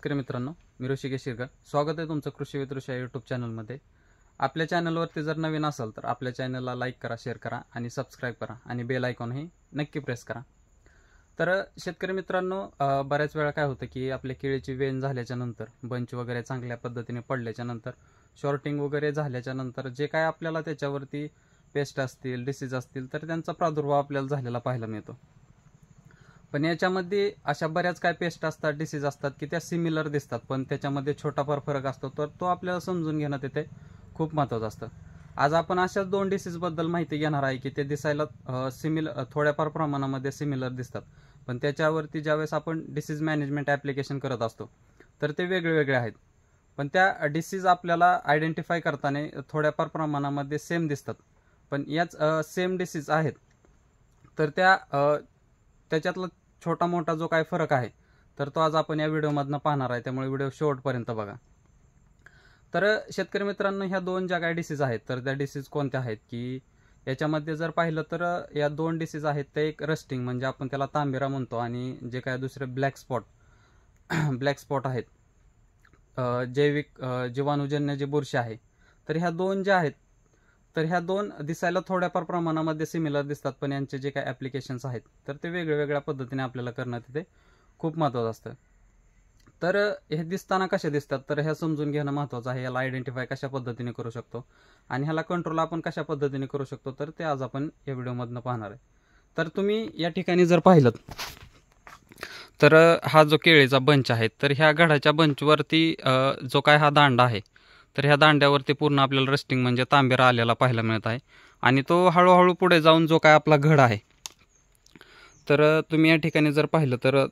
शेतकरी मित्रांनो, मी ऋषिकेश शिरकर. स्वागत आहे तुमचं कृषी विद ऋषी या यूट्यूब चॅनलमध्ये. आपल्या चॅनलवरती जर नवीन असाल तर आपल्या चॅनलला लाईक करा, शेअर करा आणि सबस्क्राईब करा आणि बेल आयकॉनही नक्की प्रेस करा. तर शेतकरी मित्रांनो, बऱ्याच वेळा काय होतं की आपल्या केळीची वेन झाल्याच्या नंतर, बंच वगैरे चांगल्या पद्धतीने पडल्याच्या नंतर, शॉर्टिंग वगैरे झाल्याच्या नंतर जे काय आपल्याला त्याच्यावरती पेस्ट असतील, डिसीज असतील तर त्यांचा प्रादुर्भाव आपल्याला झालेला पाहायला मिळतो. पण याच्यामध्ये अशा बऱ्याच काय पेस्ट असतात, डिसीज असतात की त्या सिमिलर दिसतात, पण त्याच्यामध्ये छोटाफार फरक असतो. तर तो आपल्याला समजून घेणं तिथे खूप महत्त्वाचं असतं. आज आपण अशाच दोन डिसीजबद्दल माहिती घेणार आहे की ते दिसायला थोड्याफार प्रमाणामध्ये सिमिलर दिसतात, पण त्याच्यावरती ज्यावेळेस आपण डिसीज मॅनेजमेंट ॲप्लिकेशन करत असतो तर ते वेगळे आहेत. पण त्या डिसीज आपल्याला आयडेंटिफाय करताना थोड्याफार प्रमाणामध्ये सेम दिसतात, पण याच सेम डिसीज आहेत. तर त्याच्यातला छोटा मोठा जो काय फरक आहे तर तो आज आपण या व्हिडिओमधनं पाहणार आहे, त्यामुळे व्हिडिओ शेवटपर्यंत बघा. तर शेतकरी मित्रांनो, ह्या दोन ज्या काय डिसीज आहेत तर त्या डिसीज कोणत्या आहेत की याच्यामध्ये जर पाहिलं तर या दोन डिसीज आहेत. ते एक रस्टिंग म्हणजे आपण त्याला तांबेरा म्हणतो, आणि जे काय दुसरे ब्लॅक स्पॉट आहेत, जैविक जीवाणूजन्य जे बुरशी आहे. तर ह्या दोन ज्या आहेत तर ह्या दोन दिसायला थोड्याफार प्रमाणामध्ये सिमिलर दिसतात, पण यांचे जे काही ॲप्लिकेशन्स आहेत तर ते वेगळ्या पद्धतीने आपल्याला करणं तिथे खूप महत्त्वाचं असतं. तर हे दिसताना कसे दिसतात तर हे समजून घेणं महत्त्वाचं आहे. याला आयडेंटिफाय कशा पद्धतीने करू शकतो आणि ह्याला कंट्रोल आपण कशा पद्धतीने करू शकतो तर ते आज आपण या व्हिडिओमधनं पाहणार आहे. तर तुम्ही या ठिकाणी जर पाहिलं तर हा जो केळीचा बंच आहे तर ह्या घडाच्या बंचवरती जो काय हा दांडा आहे तर ह्या दांड्यावरती पूर्ण आपल्याला रस्टिंग म्हणजे तांबेरा आलेला पाहायला मिळत आहे, आणि तो हळूहळू पुढे जाऊन जो काय आपला घड आहे तर तुम्ही या ठिकाणी जर पाहिलं तर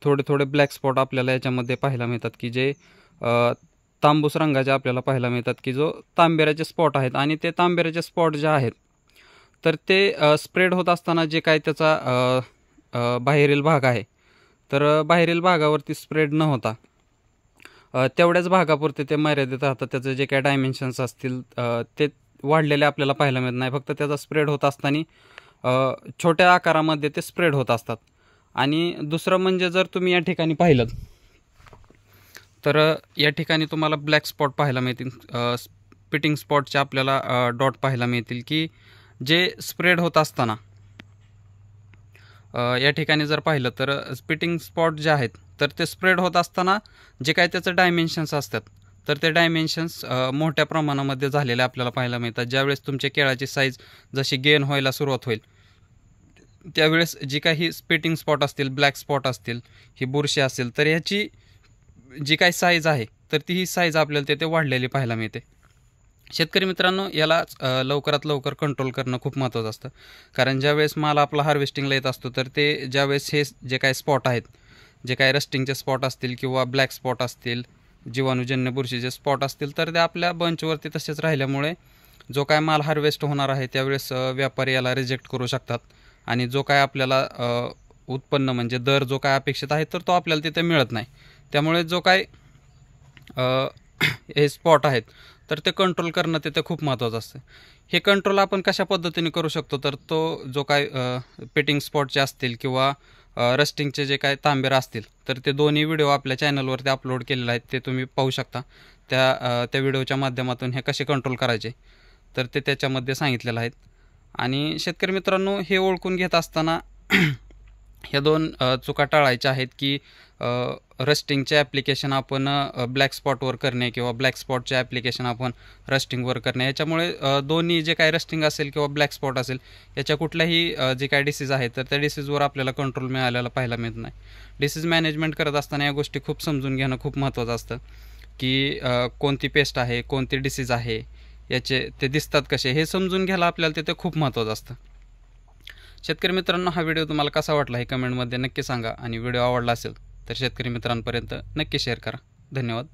थोडे ब्लॅक स्पॉट आपल्याला याच्यामध्ये पाहायला मिळतात की जे तांबूस रंगाचे आपल्याला पाहायला मिळतात की जो तांबेऱ्याचे स्पॉट आहेत. आणि ते तांबेऱ्याचे स्पॉट जे आहेत तर ते स्प्रेड होत असताना जे काय त्याचा बाहेरील भाग आहे तर बाहेरील भागावरती स्प्रेड न होता तेवढ्याच भागापुरते ते मर्यादित राहतात. त्याचे जे काही डायमेन्शन्स असतील ते वाढलेले आपल्याला पाहायला मिळत नाही. फक्त त्याचा स्प्रेड होत असताना छोट्या आकारामध्ये ते स्प्रेड होत असतात. आणि दुसरं म्हणजे जर तुम्ही या ठिकाणी पाहिलं तर या ठिकाणी तुम्हाला ब्लॅक स्पॉट पाहायला मिळतील, स्पिटिंग स्पॉटचे आपल्याला डॉट पाहायला मिळतील की जे स्प्रेड होत असताना या ठिकाणी जर पाहिलं तर स्पिटिंग स्पॉट जे आहेत तर ते स्प्रेड होत असताना जे काय त्याचं डायमेन्शन्स असतात तर ते डायमेन्शन्स मोठ्या प्रमाणामध्ये झालेले आपल्याला पाहायला मिळतात. ज्यावेळेस तुमच्या केळाची साईज जशी गेन व्हायला सुरुवात होईल त्यावेळेस जी काही स्पिटिंग स्पॉट असतील, ब्लॅक स्पॉट असतील, ही बुरशी असेल तर ह्याची जी काही साईज आहे तर ती ही साईज आपल्याला तिथे वाढलेली पाहायला मिळते. शेतकरी मित्रांनो, याला लवकरात लवकर कंट्रोल करणं खूप महत्त्वाचं असतं, कारण ज्यावेळेस माल आपला हार्वेस्टिंगला येत असतो तर ते ज्यावेळेस हे जे काही स्पॉट आहेत, जे काही रस्टिंगचे स्पॉट असतील किंवा ब्लॅक स्पॉट असतील, जीवाणूजन्य बुरशीचे स्पॉट असतील तर ते आपल्या बंचवरती तसेच राहिल्यामुळे जो काय माल हार्वेस्ट होणार आहे त्यावेळेस व्यापारी याला रिजेक्ट करू शकतात, आणि जो काय आपल्याला उत्पन्न म्हणजे दर जो काय अपेक्षित आहे तर तो आपल्याला तिथे मिळत नाही. त्यामुळे जो काय हे स्पॉट आहेत तर ते कंट्रोल करणं तिथे खूप महत्त्वाचं असतं. हे कंट्रोल आपण कशा पद्धतीने करू शकतो तर तो जो काय पिटिंग स्पॉटचे असतील किंवा रस्टिंगचे जे काय तांबेरा असतील तर ते दोन्ही व्हिडिओ आपल्या चॅनलवरती अपलोड केलेले आहेत, ते तुम्ही पाहू शकता. त्या व्हिडिओच्या माध्यमातून हे कसे कंट्रोल करायचे तर ते त्याच्यामध्ये सांगितलेलं आहेत. आणि शेतकरी मित्रांनो, हे ओळखून घेत असताना ह्या दोन चुका टाळायच्या आहेत की रस्टिंगचे ॲप्लिकेशन आपण ब्लॅक स्पॉटवर करणे किंवा ब्लॅक स्पॉटचे ॲप्लिकेशन आपण रस्टिंगवर करणे. याच्यामुळे दोन्ही जे काय रस्टिंग असेल किंवा ब्लॅक स्पॉट असेल याच्या कुठल्याही जे काय डिसीज आहे तर त्या डिसीजवर आपल्याला कंट्रोल मिळालेला पाहायला मिळत नाही. डिसीज मॅनेजमेंट करत असताना या गोष्टी खूप समजून घेणं खूप महत्त्वाचं असतं की कोणती पेस्ट आहे, कोणती डिसीज आहे, याचे ते दिसतात कसे, हे समजून घ्यायला आपल्याला तिथे खूप महत्त्वाचं असतं. शेतकरी मित्रांनो, हा व्हिडिओ तुम्हाला कसा वाटला हे कमेंटमध्ये नक्की सांगा, आणि व्हिडिओ आवडला असेल तर शेतकरी मित्रांपर्यंत नक्की शेअर करा. धन्यवाद.